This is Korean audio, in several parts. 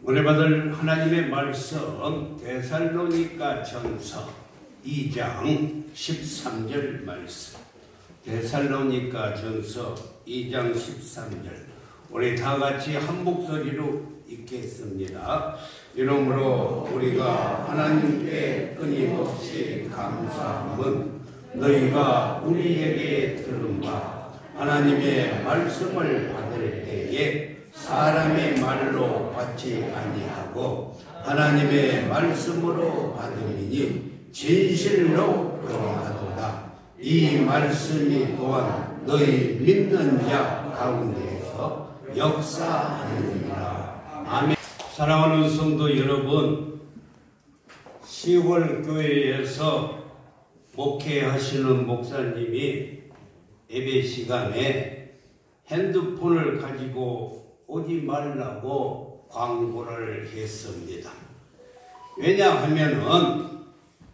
은혜 받을 하나님의 말씀 데살로니가 전서 2장 13절 말씀. 데살로니가 전서 2장 13절. 우리 다 같이 한 목소리로 읽겠습니다. 이러므로 우리가 하나님께 끊임없이 감사함은 너희가 우리에게 들은 바 하나님의 말씀을 받을 때에 사람의 말로 받지 아니하고 하나님의 말씀으로 받음이니 진실로 그러하도다. 이 말씀이 또한 너희 믿는 자 가운데에서 역사하느니라. 아멘. 사랑하는 성도 여러분, 시골교회에서 목회하시는 목사님이 예배 시간에 핸드폰을 가지고 오지 말라고 광고를 했습니다. 왜냐하면은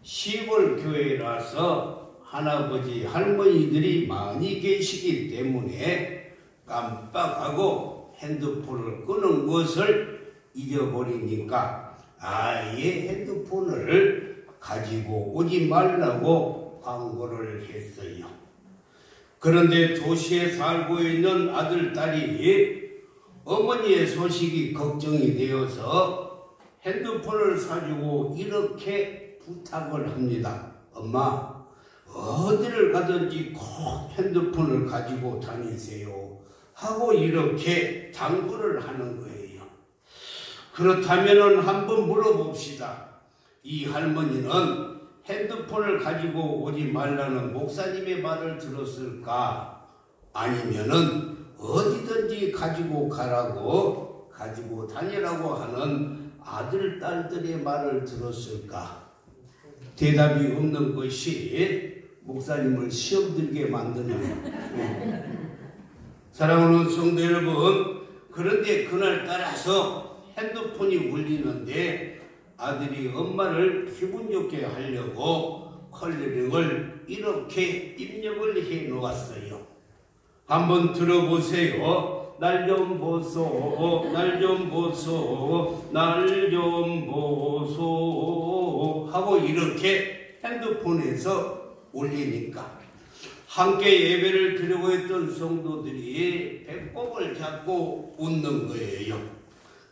시골교회라서 할아버지 할머니들이 많이 계시기 때문에 깜빡하고 핸드폰을 끄는 것을 잊어버리니까 아예 핸드폰을 가지고 오지 말라고 광고를 했어요. 그런데 도시에 살고 있는 아들, 딸이 어머니의 소식이 걱정이 되어서 핸드폰을 사주고 이렇게 부탁을 합니다. 엄마, 어디를 가든지 꼭 핸드폰을 가지고 다니세요 하고 이렇게 당부를 하는 거예요. 그렇다면 한번 물어봅시다. 이 할머니는 핸드폰을 가지고 오지 말라는 목사님의 말을 들었을까? 아니면은 어디든지 가지고 가라고, 가지고 다니라고 하는 아들, 딸들의 말을 들었을까? 대답이 없는 것이 목사님을 시험 들게 만드는 사랑하는 성도 여러분, 그런데 그날따라서 핸드폰이 울리는데 아들이 엄마를 기분 좋게 하려고 컬러링을 이렇게 입력을 해 놓았어요. 한번 들어보세요. 날 좀 보소, 날 좀 보소, 날 좀 보소 하고 이렇게 핸드폰에서 올리니까 함께 예배를 드리고 있던 성도들이 배꼽을 잡고 웃는 거예요.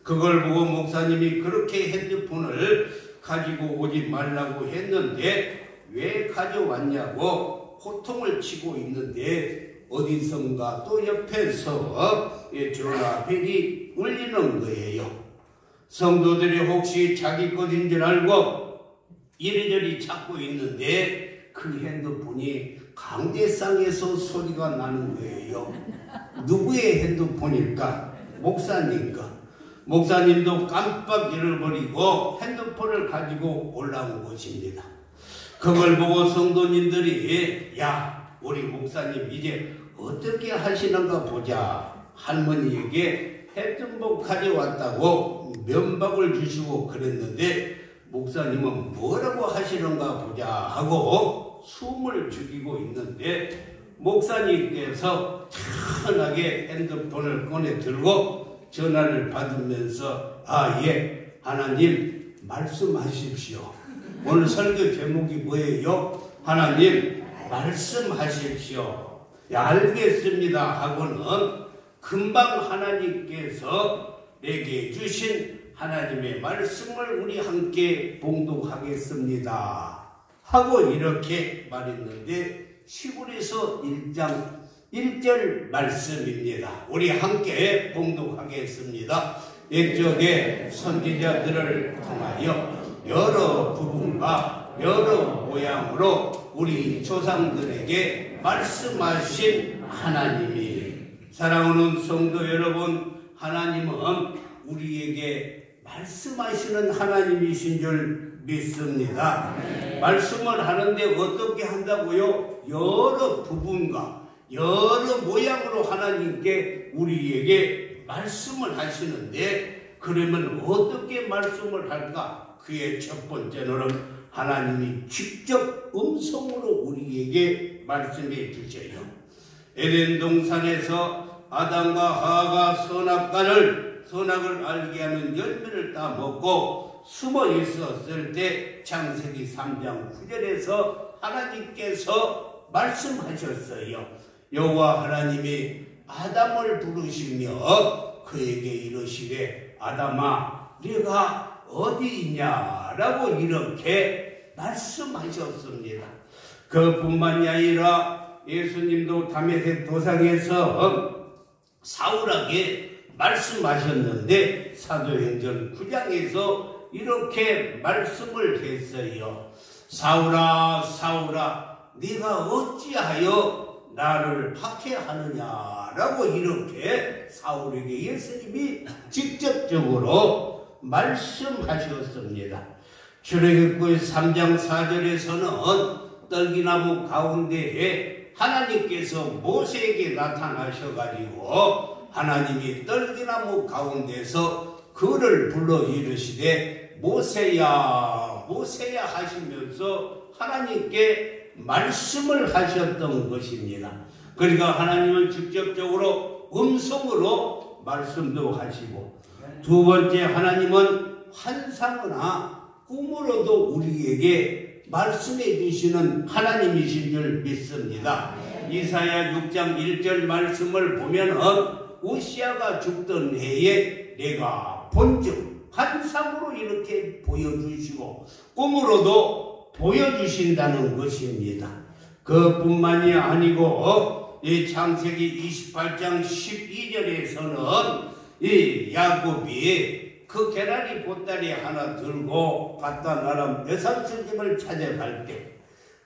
그걸 보고 목사님이 그렇게 핸드폰을 가지고 오지 말라고 했는데 왜 가져왔냐고 호통을 치고 있는데 어디선가 또 옆에서 전화벨이 울리는 거예요. 성도들이 혹시 자기 것인 줄 알고 이리저리 찾고 있는데 그 핸드폰이 강대상에서 소리가 나는 거예요. 누구의 핸드폰일까? 목사님과. 목사님도 깜빡 잃어버리고 핸드폰을 가지고 올라온 것입니다. 그걸 보고 성도님들이 야, 우리 목사님 이제 어떻게 하시는가 보자. 할머니에게 핸드폰 가져왔다고 면박을 주시고 그랬는데 목사님은 뭐라고 하시는가 보자 하고 숨을 죽이고 있는데 목사님께서 편하게 핸드폰을 꺼내 들고 전화를 받으면서 예, 하나님 말씀하십시오. 오늘 설교 제목이 뭐예요? 하나님 말씀하십시오. 알겠습니다 하고는 금방 하나님께서 내게 주신 하나님의 말씀을 우리 함께 봉독하겠습니다 하고 이렇게 말했는데 시골에서 1장 1절 말씀입니다. 우리 함께 봉독하겠습니다. 옛적에 선지자들을 통하여 여러 부분과 여러 모양으로 우리 조상들에게 말씀하신 하나님이, 사랑하는 성도 여러분, 하나님은 우리에게 말씀하시는 하나님이신 줄 믿습니다. 말씀을 하는데 어떻게 한다고요? 여러 부분과 여러 모양으로 하나님께 우리에게 말씀을 하시는데 그러면 어떻게 말씀을 할까? 그의 첫 번째는 하나님이 직접 음성으로 우리에게 말씀해 주셔요. 에덴 동산에서 아담과 하와가 선악과를 선악을 알게 하는 열매를 따먹고 숨어 있었을 때 창세기 3장 9절에서 하나님께서 말씀하셨어요. 여호와 하나님이 아담을 부르시며 그에게 이르시되 아담아 네가 어디 있냐라고 이렇게 말씀하셨습니다. 그뿐만이 아니라 예수님도 다메섹 도상에서 사울에게 말씀하셨는데 사도행전 9장에서 이렇게 말씀을 했어요. 사울아 사울아 네가 어찌하여 나를 박해하느냐라고 이렇게 사울에게 예수님이 직접적으로 말씀하셨습니다. 출애굽기 3장 4절에서는 떨기나무 가운데에 하나님께서 모세에게 나타나셔가지고 하나님이 떨기나무 가운데서 그를 불러 이르시되 모세야 모세야 하시면서 하나님께 말씀을 하셨던 것입니다. 그러니까 하나님은 직접적으로 음성으로 말씀도 하시고, 두 번째 하나님은 환상이나 꿈으로도 우리에게 말씀해 주시는 하나님이신 줄 믿습니다. 이사야 6장 1절 말씀을 보면은 우시아가 죽던 해에 내가 본즉 환상으로 이렇게 보여주시고 꿈으로도 보여주신다는 것입니다. 그뿐만이 아니고 이 창세기 28장 12절에서는 이 야곱이 그 계란이 보따리 하나 들고 갔다 나람 여산스님을 찾아갈 때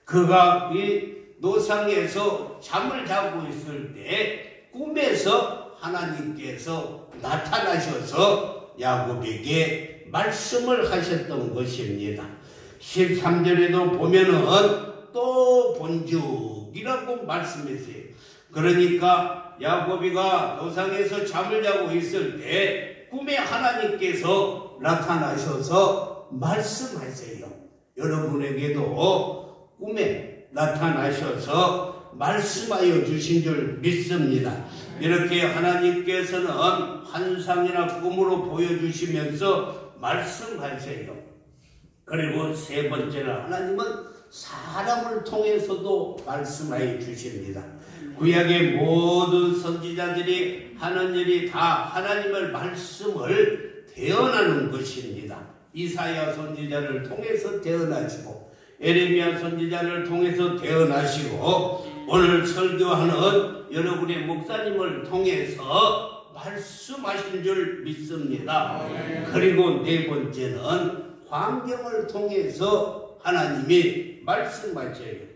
그가 이 노상에서 잠을 자고 있을 때 꿈에서 하나님께서 나타나셔서 야곱에게 말씀을 하셨던 것입니다. 13절에도 보면은 또 본죽이라고 말씀했어요. 그러니까 야곱이가 노상에서 잠을 자고 있을 때 꿈에 하나님께서 나타나셔서 말씀하세요. 여러분에게도 꿈에 나타나셔서 말씀하여 주신 줄 믿습니다. 이렇게 하나님께서는 환상이나 꿈으로 보여주시면서 말씀하세요. 그리고 세 번째는 하나님은 사람을 통해서도 말씀하여 주십니다. 구약의 모든 선지자들이 하는 일이 다 하나님의 말씀을 대언하는 것입니다. 이사야 선지자를 통해서 대언하시고 에레미야 선지자를 통해서 대언하시고 오늘 설교하는 여러분의 목사님을 통해서 말씀하신 줄 믿습니다. 그리고 네 번째는 환경을 통해서 하나님이 말씀하셔요.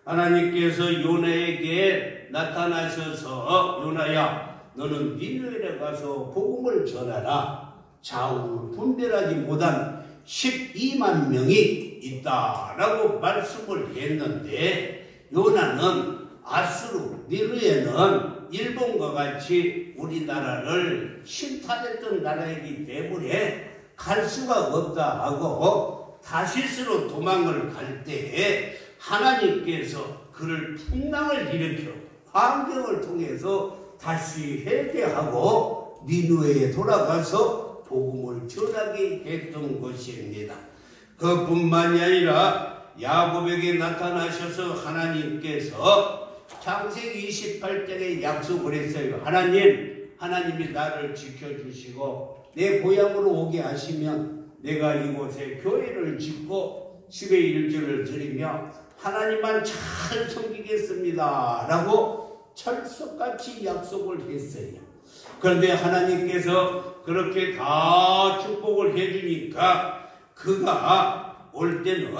하나님께서 요나에게 나타나셔서 요나야 너는 니느웨에 가서 복음을 전하라. 좌우 분별하지 못한 12만 명이 있다라고 말씀을 했는데 요나는 아수르 니느웨는 일본과 같이 우리나라를 침탈했던 나라이기 때문에 갈 수가 없다 하고 다시스로 도망을 갈 때에 하나님께서 그를 풍랑을 일으켜 환경을 통해서 다시 회개하고 니느웨에 돌아가서 복음을 전하게 했던 것입니다. 그뿐만이 아니라 야곱에게 나타나셔서 하나님께서 창세기 28장에 약속을 했어요. 하나님이 나를 지켜주시고 내 고향으로 오게 하시면 내가 이곳에 교회를 짓고 10의 1조를 드리며 하나님만 잘 섬기겠습니다 라고 철석같이 약속을 했어요. 그런데 하나님께서 그렇게 다 축복을 해주니까 그가 올 때는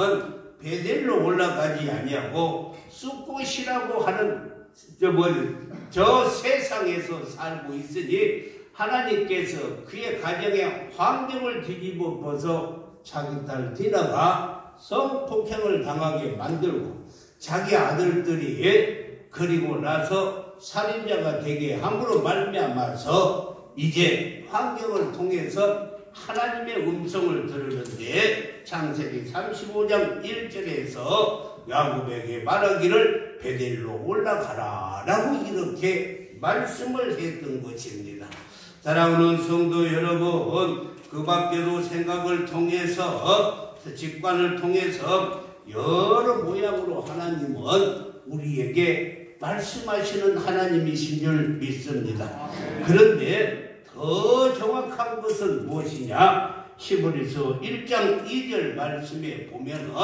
베델로 올라가지 아니하고 숫곳이라고 하는 저 세상에서 살고 있으니 하나님께서 그의 가정의 환경을 뒤집어 벗어 자기 딸 디나가 성폭행을 당하게 만들고 자기 아들들이 그리고 나서 살인자가 되게 함으로 말미암아서 이제 환경을 통해서 하나님의 음성을 들으는데 창세기 35장 1절에서 야곱에게 말하기를 베델로 올라가라 라고 이렇게 말씀을 했던 것입니다. 사랑하는 성도 여러분, 그 밖에도 생각을 통해서, 직관을 통해서 여러 모양으로 하나님은 우리에게 말씀하시는 하나님이신 줄 믿습니다. 그런데 더 정확한 것은 무엇이냐? 히브리서 1장 2절 말씀에 보면은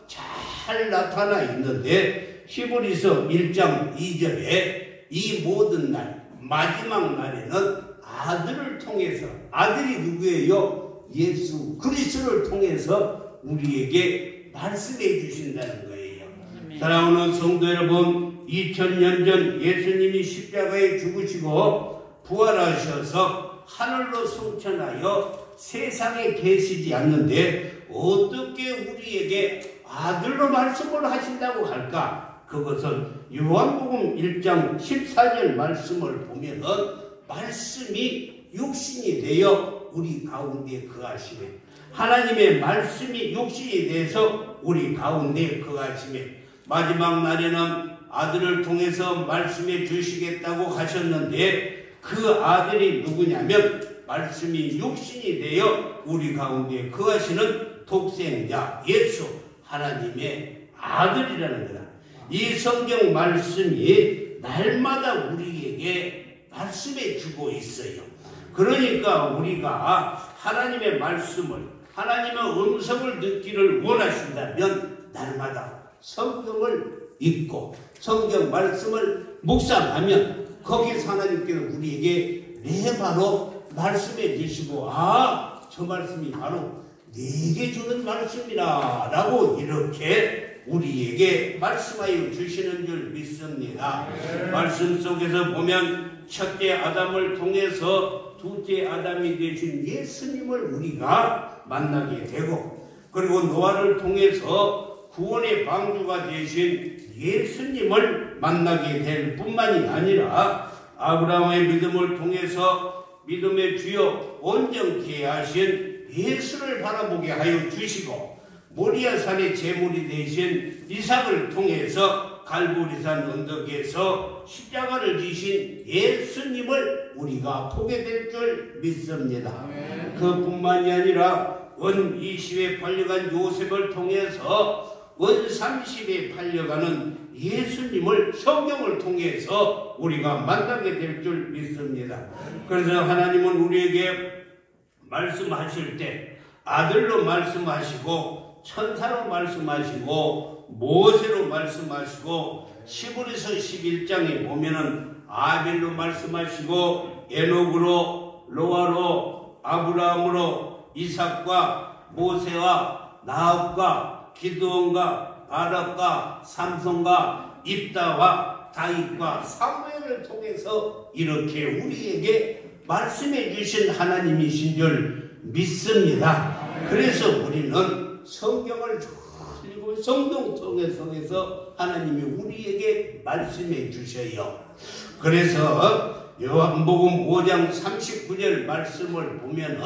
잘 나타나 있는데, 히브리서 1장 2절에 이 모든 날, 마지막 날에는 아들을 통해서, 아들이 누구예요? 예수 그리스도를 통해서 우리에게 말씀해 주신다는 거예요. 사랑하는 성도 여러분, 2000년 전 예수님이 십자가에 죽으시고 부활하셔서 하늘로 승천하여 세상에 계시지 않는데 어떻게 우리에게 아들로 말씀을 하신다고 할까? 그것은 요한복음 1장 14절 말씀을 보면은 말씀이 육신이 되어 우리 가운데 거하시며, 하나님의 말씀이 육신이 돼서 우리 가운데 거하시며, 마지막 날에는 아들을 통해서 말씀해 주시겠다고 하셨는데, 그 아들이 누구냐면 말씀이 육신이 되어 우리 가운데 거하시는 독생자 예수, 하나님의 아들이라는 거다. 이 성경 말씀이 날마다 우리에게 말씀해 주고 있어요. 그러니까 우리가 하나님의 말씀을, 하나님의 음성을 듣기를 원하신다면 날마다 성경을 읽고 성경 말씀을 묵상하면 거기서 하나님께서 우리에게 바로 말씀해 주시고, 저 말씀이 바로 네게 주는 말씀이라 라고 이렇게 우리에게 말씀하여 주시는 줄 믿습니다. 말씀 속에서 보면 첫째 아담을 통해서 둘째 아담이 되신 예수님을 우리가 만나게 되고, 그리고 노아를 통해서 구원의 방주가 되신 예수님을 만나게 될 뿐만이 아니라 아브라함의 믿음을 통해서 믿음의 주요 온전케 하신 예수를 바라보게 하여 주시고, 모리아산의 제물이 되신 이삭을 통해서 갈보리산 언덕에서 십자가를 지신 예수님을 우리가 보게 될 줄 믿습니다. 그뿐만이 아니라 원 20에 팔려간 요셉을 통해서 원 30에 팔려가는 예수님을 성경을 통해서 우리가 만나게 될 줄 믿습니다. 그래서 하나님은 우리에게 말씀하실 때 아들로 말씀하시고, 천사로 말씀하시고, 모세로 말씀하시고, 히브리서 11장에 보면은 아벨로 말씀하시고, 에녹으로, 노아로, 아브라함으로, 이삭과 모세와 나합과 기드온과 바락과 삼손과 입다와 다윗과 사무엘을 통해서 이렇게 우리에게 말씀해 주신 하나님이신 줄 믿습니다. 그래서 우리는 성경을 읽고 성경 통해서 하나님이 우리에게 말씀해 주셔요. 그래서 요한복음 5장 39절 말씀을 보면은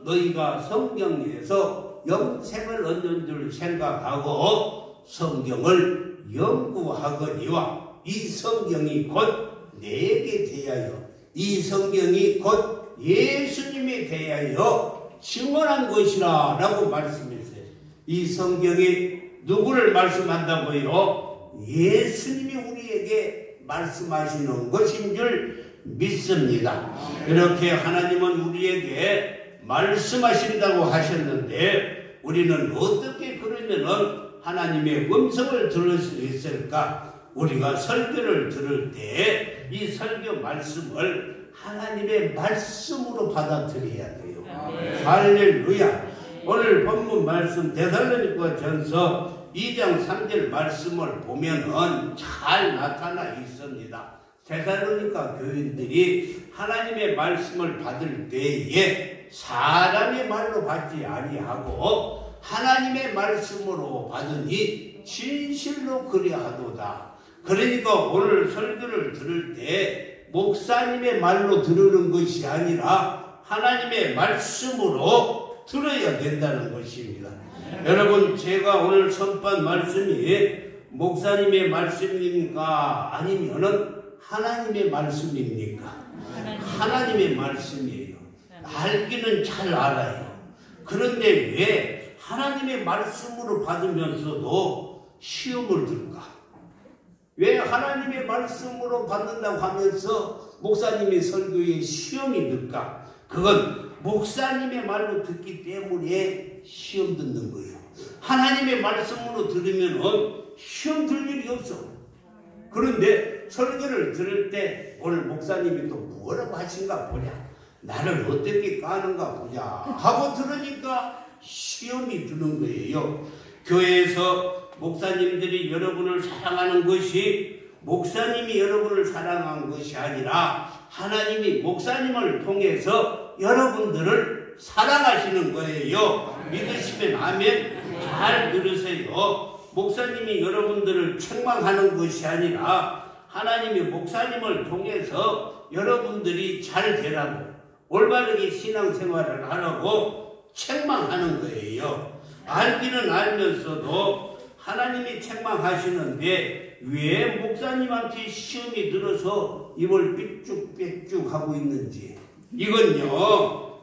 너희가 성경에서 영생을 얻는 줄 생각하고 성경을 연구하거니와 이 성경이 곧 내게 대하여, 이 성경이 곧 예수님에 대하여 증언한 것이라 라고 말씀했어요. 이 성경이 누구를 말씀한다고요? 예수님이 우리에게 말씀하시는 것인 줄 믿습니다. 이렇게 하나님은 우리에게 말씀하신다고 하셨는데, 우리는 어떻게 그러면은 하나님의 음성을 들을 수 있을까? 우리가 설교를 들을 때 이 설교 말씀을 하나님의 말씀으로 받아들여야 돼요. 할렐루야. 오늘 본문 말씀 데살로니가 전서 2장 3절 말씀을 보면은 잘 나타나 있습니다. 데살로니가 교인들이 하나님의 말씀을 받을 때에 사람의 말로 받지 아니하고 하나님의 말씀으로 받으니 진실로 그리하도다. 그러니까 오늘 설교를 들을 때 목사님의 말로 들으는 것이 아니라 하나님의 말씀으로 들어야 된다는 것입니다. 여러분, 제가 오늘 선포한 말씀이 목사님의 말씀입니까? 아니면은 하나님의 말씀입니까? 하나님의 말씀이에요. 알기는 잘 알아요. 그런데 왜 하나님의 말씀으로 받으면서도 시험을 들까? 왜 하나님의 말씀으로 받는다고 하면서 목사님의 설교에 시험이 들까? 그건 목사님의 말로 듣기 때문에 시험 듣는 거예요. 하나님의 말씀으로 들으면 시험 들 일이 없어. 그런데 설교를 들을 때 오늘 목사님이 또 뭐라고 하신가 보자, 나를 어떻게 까는가 보자 하고 들으니까 시험이 드는 거예요. 교회에서 목사님들이 여러분을 사랑하는 것이 목사님이 여러분을 사랑한 것이 아니라 하나님이 목사님을 통해서 여러분들을 사랑하시는 거예요. 믿으시면 아멘. 잘 들으세요. 목사님이 여러분들을 책망하는 것이 아니라 하나님이 목사님을 통해서 여러분들이 잘 되라고, 올바르게 신앙생활을 하라고 책망하는 거예요. 알기는 알면서도 하나님이 책망하시는데 왜 목사님한테 시험이 들어서 입을 삐쭉삐쭉 하고 있는지, 이건요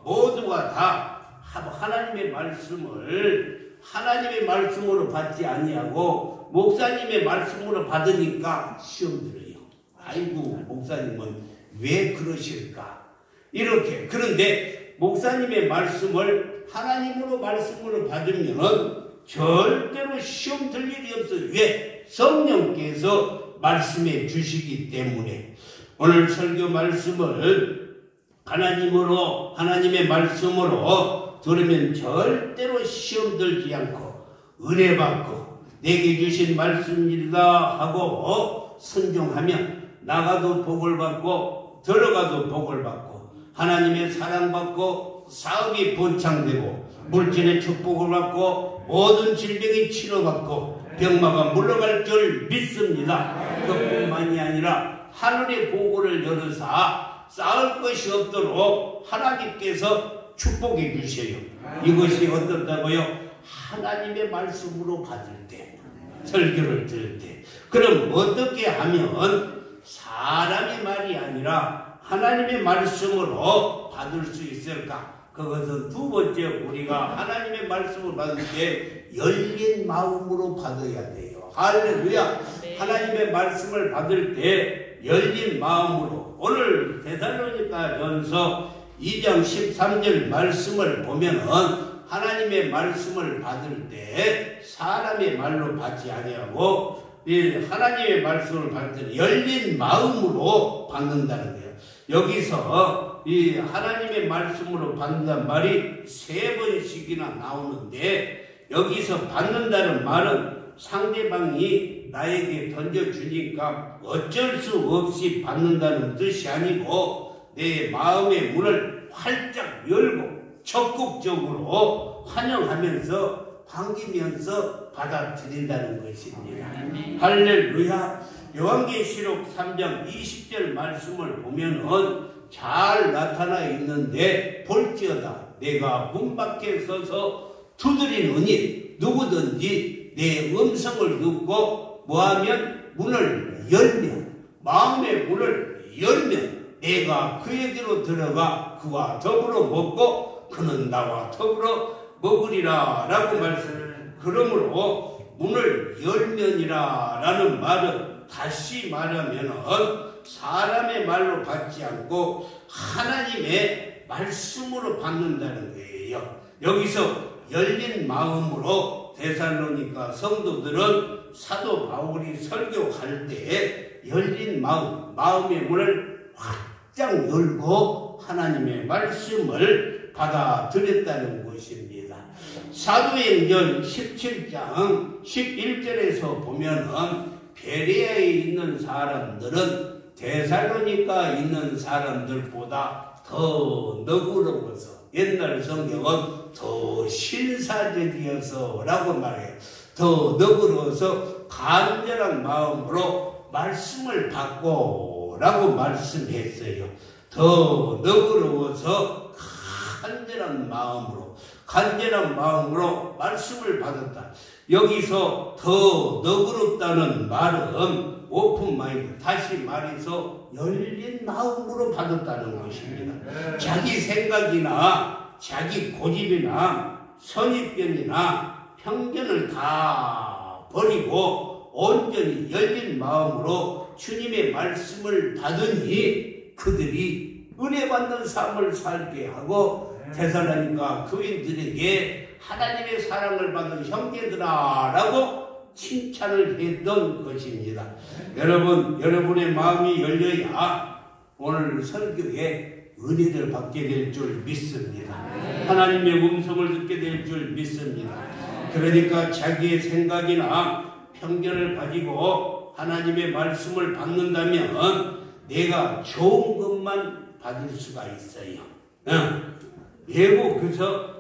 모두가 다 하나님의 말씀을 하나님의 말씀으로 받지 아니하고 목사님의 말씀으로 받으니까 시험 들어요. 아이고, 목사님은 왜 그러실까? 이렇게. 그런데 목사님의 말씀을 하나님으로 말씀으로 받으면 절대로 시험 들 일이 없어요. 왜? 성령께서 말씀해 주시기 때문에. 오늘 설교 말씀을 하나님의 말씀으로 들으면 절대로 시험 들지 않고 은혜 받고 내게 주신 말씀이다 하고 순종하면 나가도 복을 받고 들어가도 복을 받고 하나님의 사랑받고 사업이 번창되고 물질의 축복을 받고 모든 질병이 치료받고 병마가 물러갈 줄 믿습니다. 그뿐만이 아니라 하늘의 보고를 열으사 쌓을 것이 없도록 하나님께서 축복해 주셔요. 이것이 어떻다고요? 하나님의 말씀으로 받을 때, 설교를 들을 때. 그럼 어떻게 하면 사람의 말이 아니라 하나님의 말씀으로 받을 수 있을까? 그것은 두 번째, 우리가 하나님의 말씀을 받을 때 열린 마음으로 받아야 돼요. 할렐루야. 하나님의 말씀을 받을 때 열린 마음으로. 오늘 데살로니가전서 2장 13절 말씀을 보면은 하나님의 말씀을 받을 때 사람의 말로 받지 아니하고 하나님의 말씀을 받을 때 열린 마음으로 받는다는 거예요. 여기서 이 하나님의 말씀으로 받는다는 말이 3번씩이나 나오는데, 여기서 받는다는 말은 상대방이 나에게 던져주니까 어쩔 수 없이 받는다는 뜻이 아니고 내 마음의 문을 활짝 열고 적극적으로 환영하면서 반기면서 받아들인다는 것입니다. 할렐루야. 요한계시록 3장 20절 말씀을 보면은 잘 나타나 있는데, 볼지어다 내가 문 밖에 서서 두드리노니 누구든지 내 음성을 듣고 뭐하면 문을 열면, 마음의 문을 열면 내가 그에게로 들어가 그와 더불어 먹고 그는 나와 더불어 먹으리라 라고 말씀을. 그러므로 문을 열면이라 라는 말은 다시 말하면 사람의 말로 받지 않고 하나님의 말씀으로 받는다는 거예요. 여기서 열린 마음으로 데살로니가 성도들은 사도 바울이 설교할 때 열린 마음의 문을 활짝 열고 하나님의 말씀을 받아들였다는 것입니다. 사도행전 17장 11절에서 보면은 베레아에 있는 사람들은 데살로니가 있는 사람들보다 더 너그러워서, 옛날 성경은 더 신사적이어서 라고 말해요. 더 너그러워서 간절한 마음으로 말씀을 받고 라고 말씀했어요. 더 너그러워서 간절한 마음으로. 간절한 마음으로 말씀을 받았다. 여기서 더 너그럽다는 말은 오픈 마인드, 다시 말해서 열린 마음으로 받았다는 것입니다. 자기 생각이나 자기 고집이나 선입견이나 편견을 다 버리고 온전히 열린 마음으로 주님의 말씀을 받으니 그들이 은혜 받는 삶을 살게 하고 데살로니가 교인들에게 하나님의 사랑을 받은 형제들아라고 칭찬을 했던 것입니다. 여러분, 여러분의 마음이 열려야 오늘 설교에 은혜를 받게 될 줄 믿습니다. 하나님의 음성을 듣게 될 줄 믿습니다. 그러니까 자기의 생각이나 편견을 가지고 하나님의 말씀을 받는다면 내가 좋은 것만 받을 수가 있어요.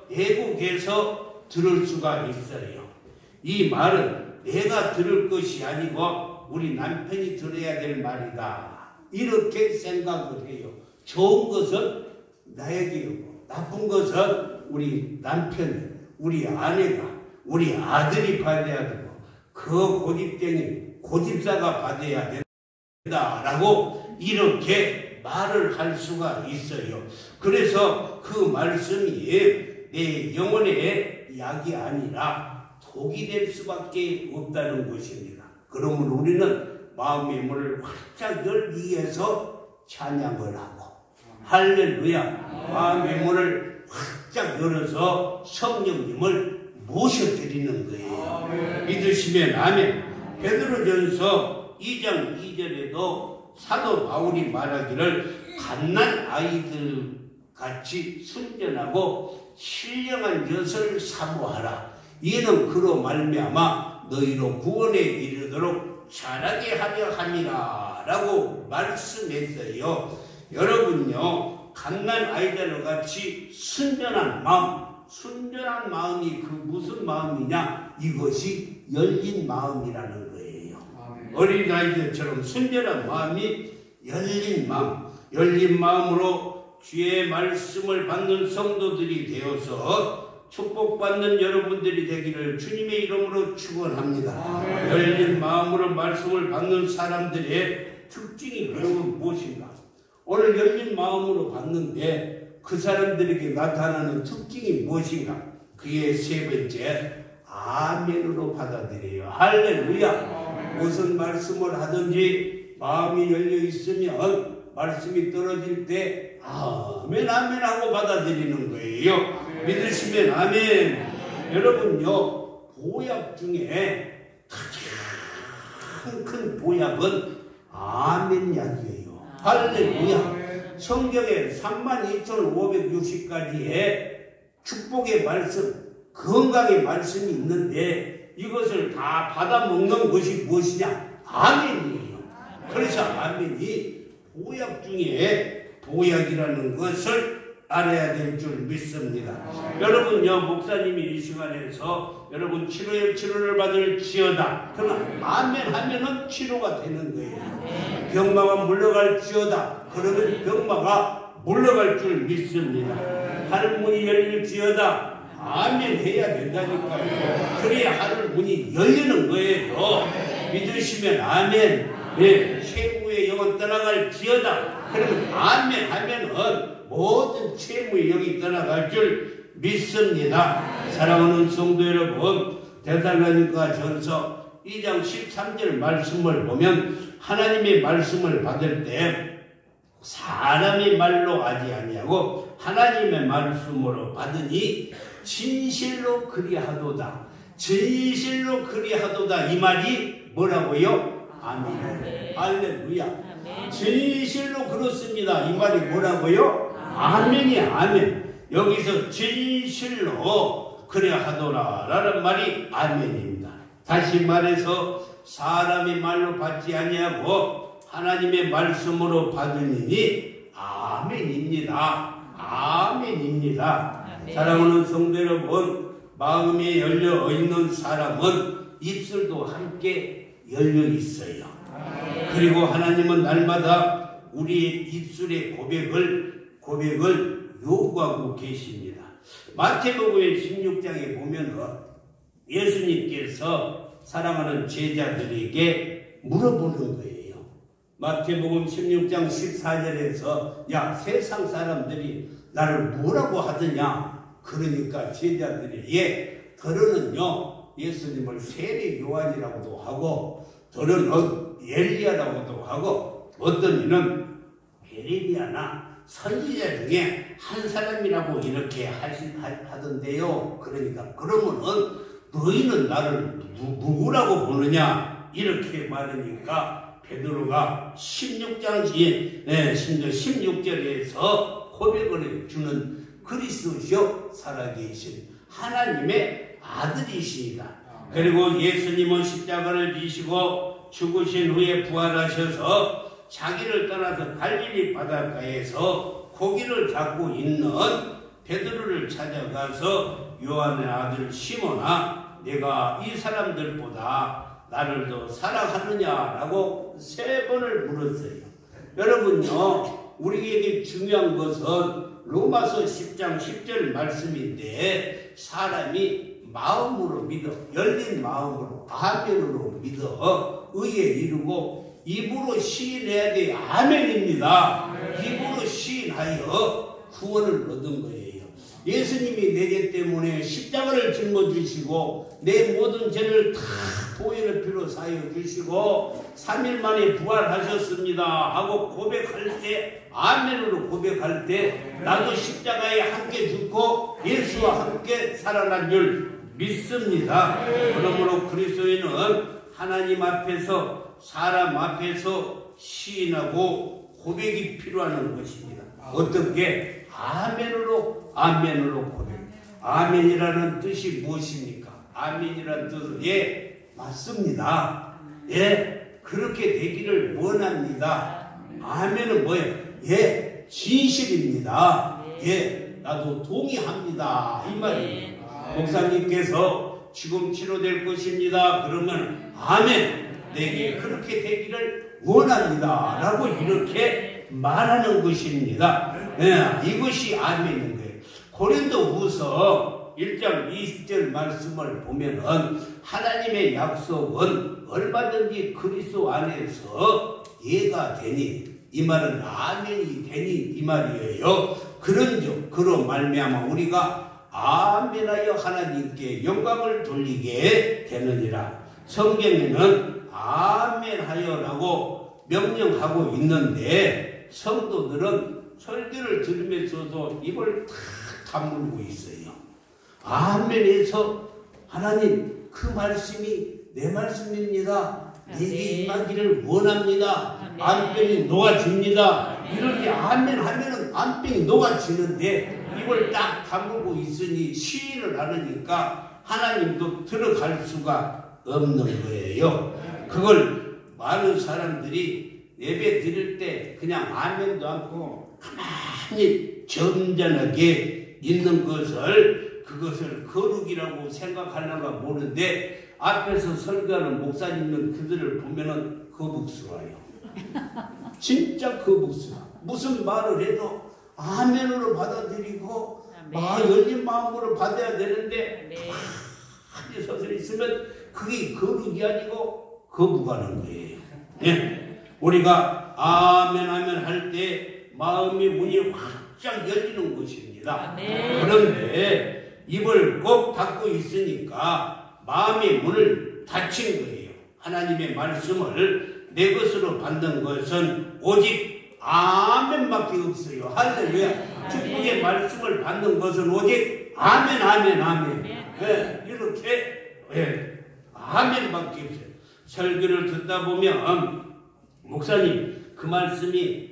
외국에서 들을 수가 있어요. 이 말은 내가 들을 것이 아니고 우리 남편이 들어야 될 말이다, 이렇게 생각을 해요. 좋은 것은 나에게 오고 나쁜 것은 우리 남편이, 우리 아내가, 우리 아들이 받아야 되고 그 고집쟁이 고집사가 받아야 된다라고 이렇게 말을 할 수가 있어요. 그래서 그 말씀이 내 영혼의 약이 아니라 독이 될 수밖에 없다는 것입니다. 그러면 우리는 마음의 문을 활짝 열기 위해서 찬양을 하고, 할렐루야, 마음의 문을 활짝 열어서 성령님을 모셔드리는 거예요. 믿으시면 아멘. 베드로전서 2장 2절에도 사도 바울이 말하기를 갓난 아이들 같이 순전하고 신령한 젖을 사모하라. 이는 그로 말미암아 너희로 구원에 이르도록 자라게 하려 함이라 라고 말씀했어요. 여러분요, 갓난 아이들과 같이 순전한 마음, 순전한 마음이 그 무슨 마음이냐? 이것이 열린 마음이라는 거예요. 어린아이들처럼 순전한 마음이 열린 마음, 열린 마음으로 주의 말씀을 받는 성도들이 되어서 축복받는 여러분들이 되기를 주님의 이름으로 축원합니다. 열린 마음으로 말씀을 받는 사람들의 특징이 그러면 무엇인가? 오늘 열린 마음으로 받는데 그 사람들에게 나타나는 특징이 무엇인가? 그의 세 번째, 아멘으로 받아들여요. 할렐루야. 무슨 말씀을 하든지 마음이 열려 있으면 말씀이 떨어질 때 아멘 아멘 하고 받아들이는 거예요. 믿으시면 아멘. 여러분요, 보약 중에 가장 큰 보약은 아멘 약이에요. 할렐루야. 성경에 32,560가지의 축복의 말씀, 건강의 말씀이 있는데 이것을 다 받아 먹는 것이 무엇이냐? 아멘이에요. 그래서 아멘이 보약 중에 보약이라는 것을 알아야 될 줄 믿습니다. 여러분요, 목사님이 이 시간에서 여러분 치료를 받을 지어다. 그러나 아멘 하면은 치료가 되는 거예요. 병마가 물러갈 지어다. 그러면 병마가 물러갈 줄 믿습니다. 하늘 문이 열릴 지어다. 아멘 해야 된다니까요. 그래야 하늘 문이 열리는 거예요. 믿으시면 아멘. 네, 최후의 영혼 떠나갈 지어다. 그러면 아멘 하면은 모든 채무의 영이 떠나갈 줄 믿습니다. 사랑하는 성도 여러분, 데살로니가 전서 2장 13절 말씀을 보면 하나님의 말씀을 받을 때 사람의 말로 하지 아니하고 하나님의 말씀으로 받으니 진실로 그리하도다. 진실로 그리하도다. 이 말이 뭐라고요? 아멘. 할렐루야. 진실로 그렇습니다. 이 말이 뭐라고요? 아멘이 아멘. 여기서 진실로 그래야 하더라 라는 말이 아멘입니다. 다시 말해서 사람의 말로 받지 아니하고 하나님의 말씀으로 받으니 아멘입니다. 아멘입니다. 아멘. 사랑하는 성도 여러분, 마음이 열려 있는 사람은 입술도 함께 열려 있어요. 아멘. 그리고 하나님은 날마다 우리의 입술의 고백을 요구하고 계십니다. 마태복음 16장에 보면은 예수님께서 사랑하는 제자들에게 물어보는 거예요. 마태복음 16장 14절에서 야, 세상 사람들이 나를 뭐라고 하더냐? 그러니까 제자들이 예, 더러는요 예수님을 세례 요한이라고도 하고 더러는 엘리야라고도 하고 어떤 이는 에레미야나 선지자 중에 한 사람이라고 이렇게 하던데요. 그러니까 그러면은 너희는 나를 누구라고 보느냐? 이렇게 말하니까 베드로가 16절에서 고백을 주는 그리스도시요 살아계신 하나님의 아들이시다. 그리고 예수님은 십자가를 지시고 죽으신 후에 부활하셔서 자기를 떠나서 갈릴리 바닷가에서 고기를 잡고 있는 베드로를 찾아가서 요한의 아들 시몬아, 내가 이 사람들보다 나를 더 사랑하느냐라고 3번을 물었어요. 여러분요, 우리에게 중요한 것은 로마서 10장 10절 말씀인데 사람이 마음으로 믿어, 열린 마음으로 아멘으로 믿어 의에 이르고 입으로 시인해야 돼. 아멘입니다. 입으로 시인하여 구원을 얻은 거예요. 예수님이 내게 때문에 십자가를 짊어지시고 내 모든 죄를 다 보혈의 피로 사여 주시고 3일 만에 부활하셨습니다 하고 고백할 때, 아멘으로 고백할 때 나도 십자가에 함께 죽고 예수와 함께 살아난 줄 믿습니다. 그러므로 그리스도인은 하나님 앞에서 사람 앞에서 시인하고 고백이 필요한 것입니다. 어떻게? 아멘으로 고백. 아멘이라는 뜻이 무엇입니까? 아멘이라는 뜻은 예, 맞습니다. 예, 그렇게 되기를 원합니다. 아멘은 뭐예요? 예, 진실입니다. 예, 나도 동의합니다. 이 말이에요. 목사님께서 지금 치료될 것입니다. 그러면 아멘. 내게 그렇게 되기를 원합니다 라고 이렇게 말하는 것입니다. 이것이 아멘인 거예요. 고린도후서 1장 20절 말씀을 보면은 하나님의 약속은 얼마든지 그리스도 안에서 예가 되니, 이 말은 아멘이 되니 이 말이에요. 그런즉 그로 말미암아 우리가 아멘하여 하나님께 영광을 돌리게 되느니라. 성경에는 아멘하여라고 명령하고 있는데 성도들은 설교를 들으면서도 입을 탁 다물고 있어요. 아멘에서 하나님 그 말씀이 내 말씀입니다. 내게 임하기를 원합니다. 안병이 녹아집니다. 이렇게 아멘 하면은 안병이 녹아지는데 입을 딱 다물고 있으니 시인을 하니까 하나님도 들어갈 수가 없는 거예요. 그걸 많은 사람들이 예배 드릴 때 그냥 아멘도 않고 가만히 점잖하게 있는 것을, 그것을 거룩이라고 생각하려가 모르는데 앞에서 설교하는 목사님은 그들을 보면은 거북스러워요. 진짜 거북스러워. 무슨 말을 해도 아멘으로 받아들이고 열린 마음으로 받아야 되는데 가만히 서서 있으면 그게 거룩이 아니고 거부가는 거예요. 예. 우리가 아멘 아멘 할 때 마음의 문이 활짝 열리는 것입니다. 그런데 입을 꼭 닫고 있으니까 마음의 문을 닫힌 거예요. 하나님의 말씀을 내 것으로 받는 것은 오직 아멘밖에 없어요. 할렐루야. 축복의 말씀을 받는 것은 오직 아멘 아멘 아멘. 예. 이렇게 아멘밖에 없어요. 설교를 듣다 보면 목사님 그 말씀이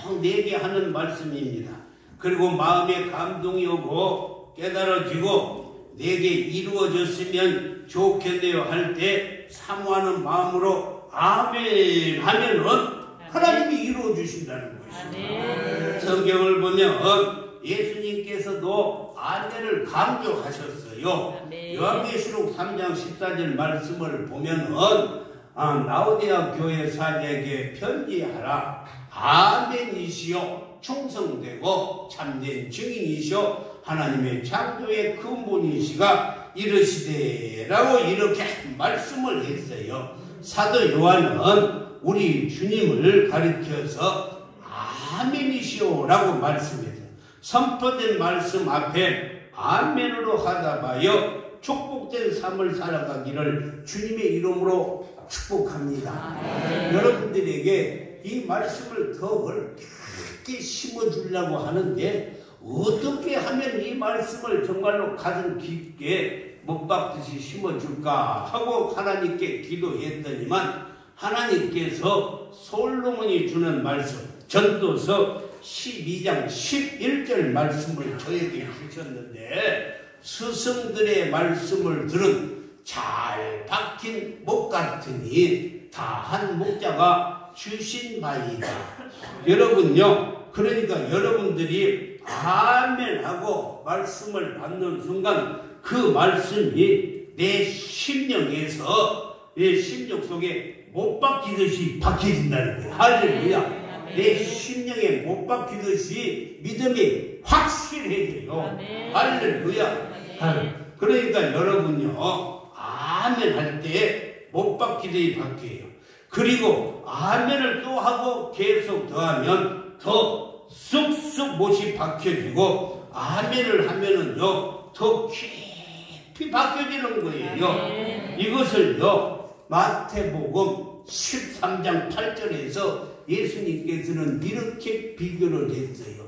꼭 내게 하는 말씀입니다. 그리고 마음에 감동이 오고 깨달아지고 내게 이루어졌으면 좋겠네요 할 때 사모하는 마음으로 아멘 하면은 하나님이 이루어주신다는 것입니다. 성경을 보면 예수님께서도 아멘을 강조하셨어요. 요한계시록 3장 14절 말씀을 보면은 라오디아 교회 사제에게 편지하라. 아멘이시오 충성되고 참된 증인이시오 하나님의 창조의 근본이시가 이르시되라고 이렇게 말씀을 했어요. 사도 요한은 우리 주님을 가리켜서 아멘이시오라고 말씀했어요. 선포된 말씀 앞에 아멘으로 하다봐요 축복된 삶을 살아가기를 주님의 이름으로 축복합니다. 여러분들에게 이 말씀을 더 깊게 심어주려고 하는데 어떻게 하면 이 말씀을 정말로 가슴 깊게 못 박듯이 심어줄까 하고 하나님께 기도했더니만 하나님께서 솔로몬이 주는 말씀 전도서 12장 11절 말씀을 저에게 주셨는데 스승들의 말씀을 들은 잘 박힌 목 같으니 다한 목자가 주신 바이다. 여러분요, 그러니까 여러분들이 아멘하고 말씀을 받는 순간 그 말씀이 내 심령에서 내 심령 속에 못 박히듯이 박혀진다는 거예요. 할렐루야. 내 심령에 못 박히듯이 믿음이 확실해져요. 할렐루야. 그러니까 여러분요, 아멘 할 때 못 박히듯이 박혀요. 그리고 아멘을 또 하고 계속 더하면 더 쑥쑥 못이 박혀지고 아멘을 하면은요 더 깊이 박혀지는 거예요. 이것을요 마태복음 13장 8절에서 예수님께서는 이렇게 비교를 했어요.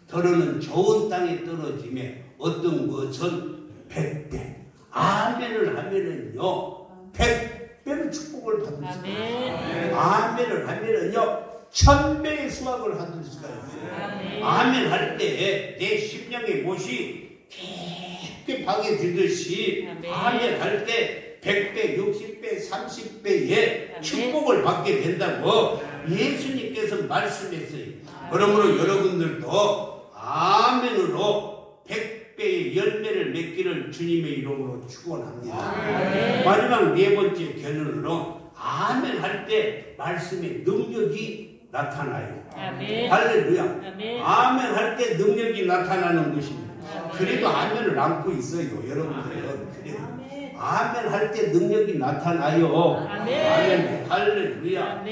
더러는 좋은 땅에 떨어지면 어떤 것은 100배 아멘을 하면은요 100배의 축복을 받을 수가 있어요. 아멘을 하면은요 1000배의 수확을 받을 수가 있어요. 아멘 할 때 내 심령의 못이 깊게 박여지듯이 아멘 할 때 100배, 60배, 30배의 축복을 받게 된다고 예수님께서 말씀했어요. 그러므로 여러분들도 아멘으로 100배의 열매를 맺기를 주님의 이름으로 축원합니다. 마지막 네 번째 결론으로 아멘 할 때 말씀의 능력이 나타나요. 할렐루야. 아멘 할 때 능력이 나타나는 것입니다. 그래도 아멘을 안고 있어요. 여러분들은 그래도 아멘 할 때 능력이 나타나요. 아멘. 할렐루야.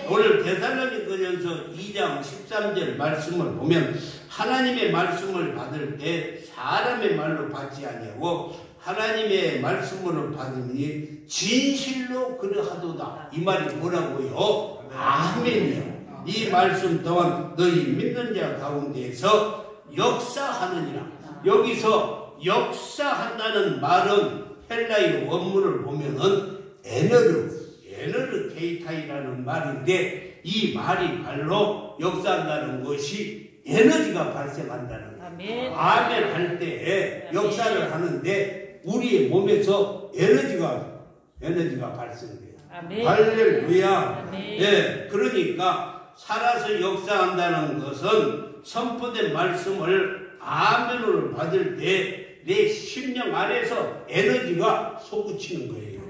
오늘 데살로니가전서 2장 13절 말씀을 보면 하나님의 말씀을 받을 때 사람의 말로 받지 아니하고 하나님의 말씀으로 받으니 진실로 그러하도다. 이 말이 뭐라고요? 아멘이요. 이 말씀 또한 너희 믿는 자 가운데서 역사하느니라. 여기서 역사한다는 말은 헬라의 원문을 보면은 에너르 케이타이라는 말인데 이 말이 바로 역사한다는 것이 에너지가 발생한다는 거예요. 아멘 할 때 역사를 하는데 우리의 몸에서 에너지가 발생돼요. 할렐루야. 예, 그러니까 살아서 역사한다는 것은 선포된 말씀을 아멘으로 받을 때 내 심령 안에서 에너지가 솟구치는 거예요.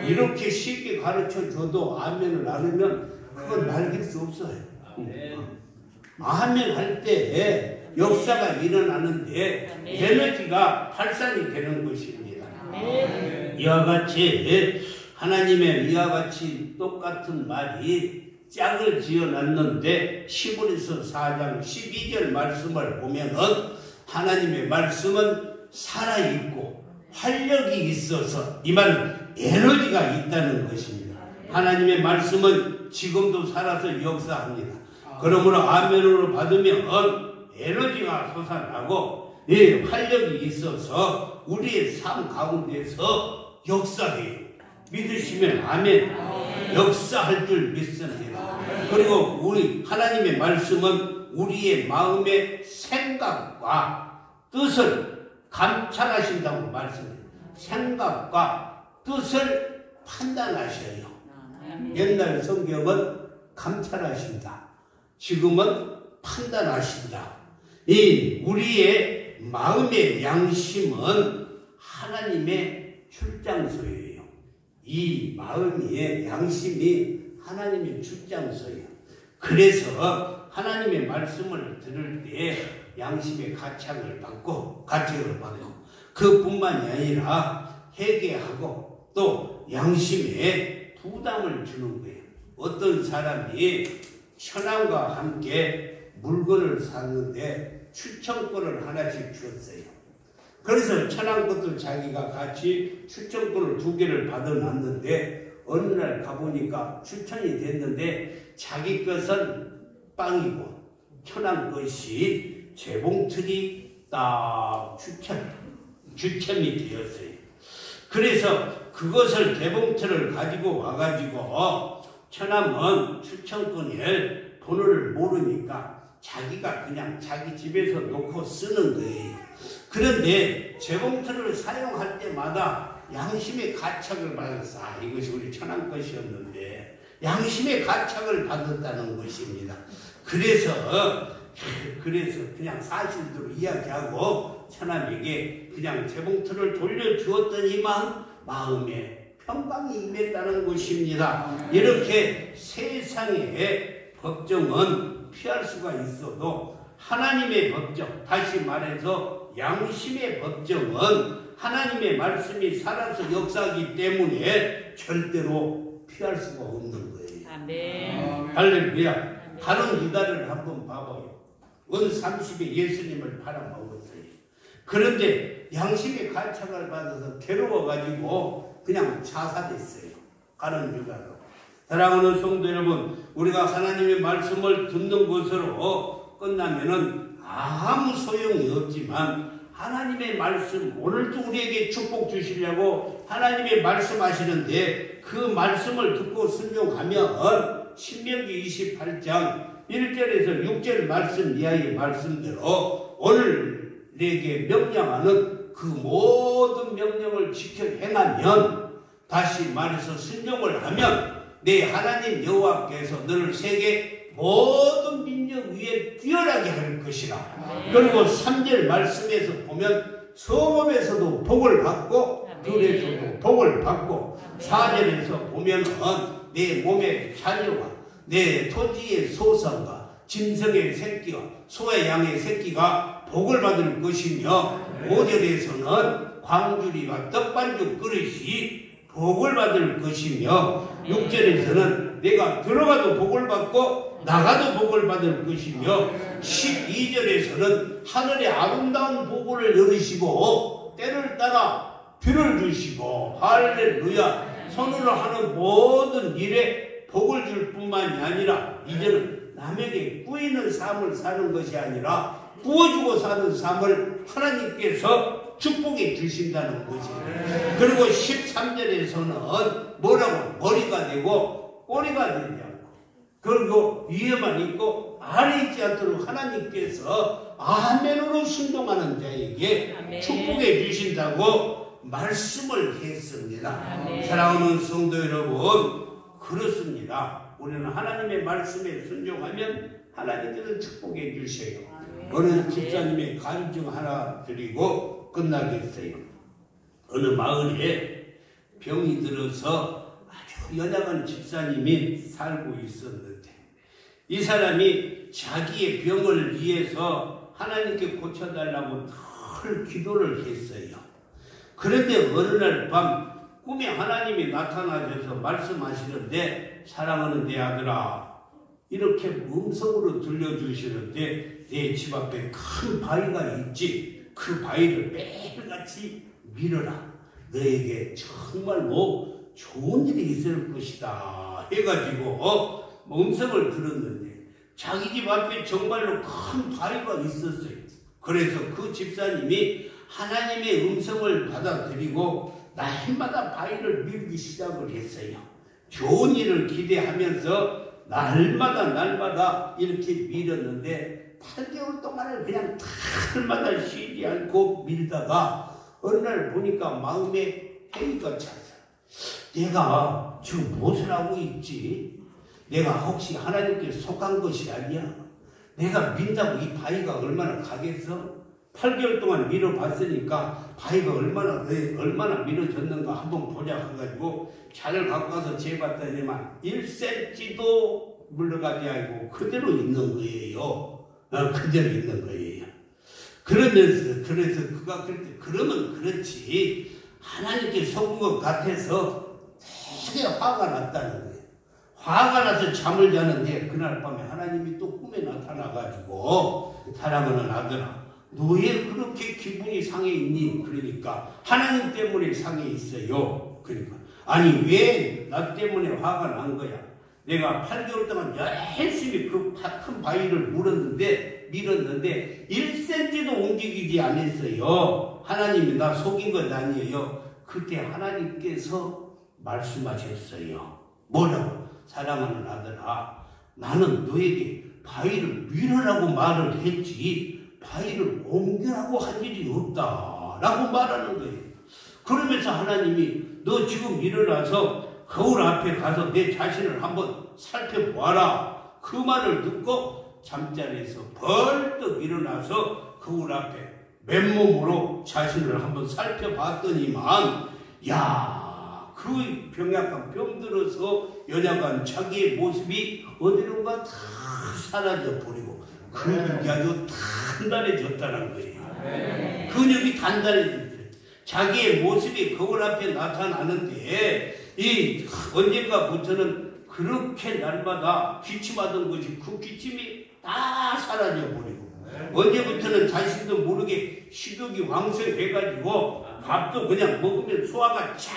이렇게 쉽게 가르쳐 줘도 아멘을 안 하면 그건 날릴 수 없어요. 아멘 할 때 역사가 일어나는데 에너지가 발산이 되는 것입니다. 이와 같이 하나님의 이와 같이 똑같은 말이 짝을 지어놨는데 시브리서 4장 12절 말씀을 보면은 하나님의 말씀은 살아있고 활력이 있어서 이 말은 에너지가 있다는 것입니다. 하나님의 말씀은 지금도 살아서 역사합니다. 그러므로 아멘으로 받으면 에너지가 솟아나고 활력이 있어서 우리의 삶 가운데서 역사해요. 믿으시면 아멘. 역사할 줄 믿습니다. 그리고 우리 하나님의 말씀은 우리의 마음의 생각과 뜻을 감찰하신다고 말씀해요. 생각과 뜻을 판단하셔요. 옛날 성경은 감찰하신다. 지금은 판단하신다. 이 우리의 마음의 양심은 하나님의 출장소예요. 이 마음의 양심이 하나님의 출장소예요. 그래서 하나님의 말씀을 들을 때 양심의 가책을 받고 그뿐만이 아니라 회개하고 또 양심에 부담을 주는 거예요. 어떤 사람이 처남과 함께 물건을 샀는데 추첨권을 하나씩 줬어요. 그래서 처남 것도 자기가 같이 추첨권을 2개를 받아놨는데 어느 날 가보니까 추첨이 됐는데 자기 것은 빵이고 처남 것이 재봉틀이 딱 추첨이 되었어요. 그래서 그것을 재봉틀을 가지고 와가지고 처남은 추첨권에 번호를 모르니까 자기가 그냥 자기 집에서 놓고 쓰는 거예요. 그런데 재봉틀을 사용할 때마다 양심의 가책을 받았어. 이것이 우리 처남 것이었는데 양심의 가책을 받았다는 것입니다. 그래서 그냥 사실대로 이야기하고 처남에게 그냥 재봉틀을 돌려주었더니만 마음에 평강이 임했다는 것입니다. 이렇게 세상의 법정은 피할 수가 있어도 하나님의 법정, 다시 말해서 양심의 법정은 하나님의 말씀이 살아서 역사하기 때문에 절대로 피할 수가 없는 거예요. 아멘. 할렐루야. 다른 유다를 한번 봐봐요. 은 30에 예수님을 팔아먹었어요. 그런데 양심의 가책을 받아서 괴로워가지고 그냥 자살했어요. 가는 유다로. 사랑하는 성도 여러분, 우리가 하나님의 말씀을 듣는 것으로 끝나면은 아무 소용이 없지만 하나님의 말씀, 오늘도 우리에게 축복 주시려고 하나님의 말씀하시는데 그 말씀을 듣고 순종하면 신명기 28장 1절에서 6절 말씀 이하의 말씀대로 오늘 내게 명령하는 그 모든 명령을 지켜 행하면, 다시 말해서 순종을 하면 내 하나님 여호와께서 너를 세계 모든 민족 위에 뛰어나게 할 것이라. 그리고 3절 말씀에서 보면 성읍에서도 복을 받고 들에서도 복을 받고 4절에서 보면 내 몸의 자녀와 내 토지의 소산과 짐승의 새끼와 소의 양의 새끼가 복을 받을 것이며 5절에서는 광주리와 떡반죽 그릇이 복을 받을 것이며 6절에서는 내가 들어가도 복을 받고 나가도 복을 받을 것이며 12절에서는 하늘의 아름다운 복을 열으시고 때를 따라 비를 주시고 할렐루야 손으로 하는 모든 일에 복을 줄 뿐만이 아니라 이제는 남에게 꾸이는 삶을 사는 것이 아니라 구워주고 사는 삶을 하나님께서 축복해 주신다는 것입니다. 그리고 13절에서는 뭐라고? 머리가 되고 꼬리가 되지 않고 그리고 위에만 있고 아래 있지 않도록 하나님께서 아멘으로 순종하는 자에게 아멘. 축복해 주신다고 말씀을 했습니다. 아멘. 사랑하는 성도 여러분, 그렇습니다. 우리는 하나님의 말씀에 순종하면 하나님께서 축복해 주셔요. 어느 집사님의 간증 하나 드리고 끝나겠어요. 어느 마을에 병이 들어서 아주 연약한 집사님이 살고 있었는데 이 사람이 자기의 병을 위해서 하나님께 고쳐달라고 늘 기도를 했어요. 그런데 어느 날 밤 꿈에 하나님이 나타나셔서 말씀하시는데 사랑하는 내 아들아, 이렇게 음성으로 들려주시는데 내 집 앞에 큰 바위가 있지. 그 바위를 매일같이 밀어라. 너에게 정말로 좋은 일이 있을 것이다. 해가지고 음성을 들었는데 자기 집 앞에 정말로 큰 바위가 있었어요. 그래서 그 집사님이 하나님의 음성을 받아들이고 날마다 바위를 밀기 시작을 했어요. 좋은 일을 기대하면서 날마다 이렇게 밀었는데 8개월 동안을 그냥 날마다 쉬지 않고 밀다가 어느 날 보니까 마음에 회의가 찼어요. 내가 지금 무엇을 하고 있지? 내가 혹시 하나님께 속한 것이 아니야? 내가 민다고 이 바위가 얼마나 가겠어? 8개월 동안 밀어봤으니까 바위가 얼마나 밀어졌는가 한번 보자 해가지고 잔을 갖고 와서 재봤더니만 1cm도 물러가지 않고 그대로 있는 거예요. 그대로 있는 거예요. 그래서 그가 그랬대. 그러면 그렇지. 하나님께 속은 것 같아서 되게 화가 났다는 거예요. 화가 나서 잠을 자는데 그날 밤에 하나님이 또 꿈에 나타나가지고 사랑하는 아들아, 너 왜 그렇게 기분이 상해 있니? 그러니까 하나님 때문에 상해 있어요. 그러니까 아니 왜 나 때문에 화가 난 거야? 내가 8개월 동안 열심히 그 큰 바위를 밀었는데 1cm도 움직이지 않았어요. 하나님이 나 속인 건 아니에요. 그때 하나님께서 말씀하셨어요. 뭐라고? 사랑하는 아들아, 나는 너에게 바위를 밀으라고 말을 했지 바위를 옮기라고 한 일이 없다 라고 말하는 거예요. 그러면서 하나님이 너 지금 일어나서 거울 앞에 가서 내 자신을 한번 살펴보아라. 그 말을 듣고 잠자리에서 벌떡 일어나서 거울 앞에 맨몸으로 자신을 한번 살펴봤더니만 그 병약한 병들어서 연약한 자기의 모습이 어디론가 다 사라져 버리고 근육이 아주 단단해졌다는 거예요. 근육이 단단해졌어요. 자기의 모습이 거울 앞에 나타나는데 언젠가부터는 그렇게 날마다 기침하던 것이 그 기침이 다 사라져 버리고 언제부터는 자신도 모르게 식욕이 왕성해가지고 밥도 그냥 먹으면 소화가 잘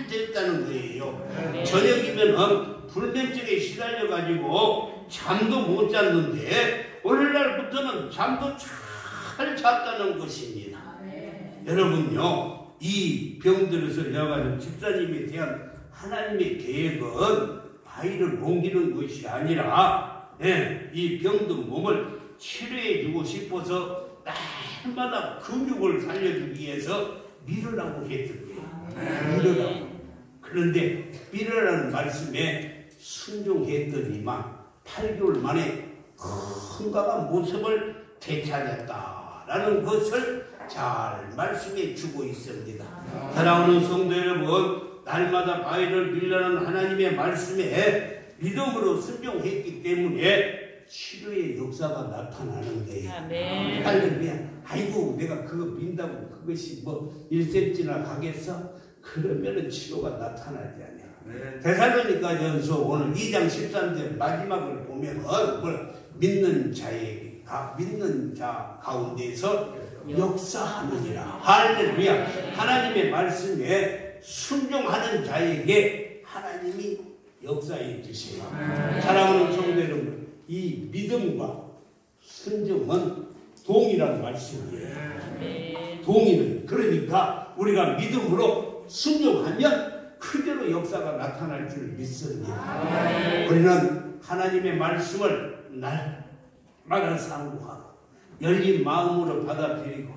됐다는 거예요. 저녁이면 불면증에 시달려가지고 잠도 못 잤는데 오늘날부터는 잠도 잘 잤다는 것입니다. 여러분요, 이 병들어서 내가 집사님에 대한 하나님의 계획은 바위를 옮기는 것이 아니라 이 병든 몸을 치료해주고 싶어서 날마다 근육을 살려주기 위해서 밀으라고 했던 거예요. 밀으라고. 그런데 밀으라는 말씀에 순종했더니만 8개월 만에 건강한 모습을 되찾았다라는 것을 잘 말씀해 주고 있습니다. 사랑하는 성도 여러분, 날마다 바위를 밀라는 하나님의 말씀에 믿음으로 순종했기 때문에 치료의 역사가 나타나는 거예요. 할렐루야. 아이고 내가 그거 민다고 그것이 1cm나 가겠어? 그러면은 치료가 나타나지 않아요. 데살로니가전서 오늘 2장 13절 마지막을 보면 믿는 자 가운데서 역사하느니라. 할렐루야. 하나님의 말씀에 순종하는 자에게 하나님이 역사해 주세요. 사랑하는 성도 여러분, 이 믿음과 순종은 동일한 말씀이에요. 동일은. 그러니까 우리가 믿음으로 순종하면 그대로 역사가 나타날 줄 믿습니다. 우리는 하나님의 말씀을 날마다 상고하고 열린 마음으로 받아들이고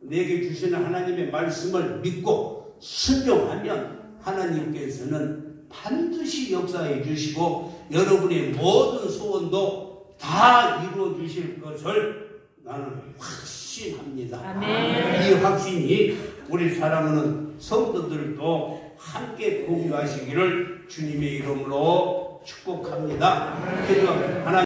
내게 주시는 하나님의 말씀을 믿고 순종하면 하나님께서는 반드시 역사해 주시고 여러분의 모든 소원도 다 이루어 주실 것을 나는 확신합니다. 아멘. 이 확신이 우리 사랑하는 성도들도 함께 공유하시기를 주님의 이름으로 축복합니다. 하나님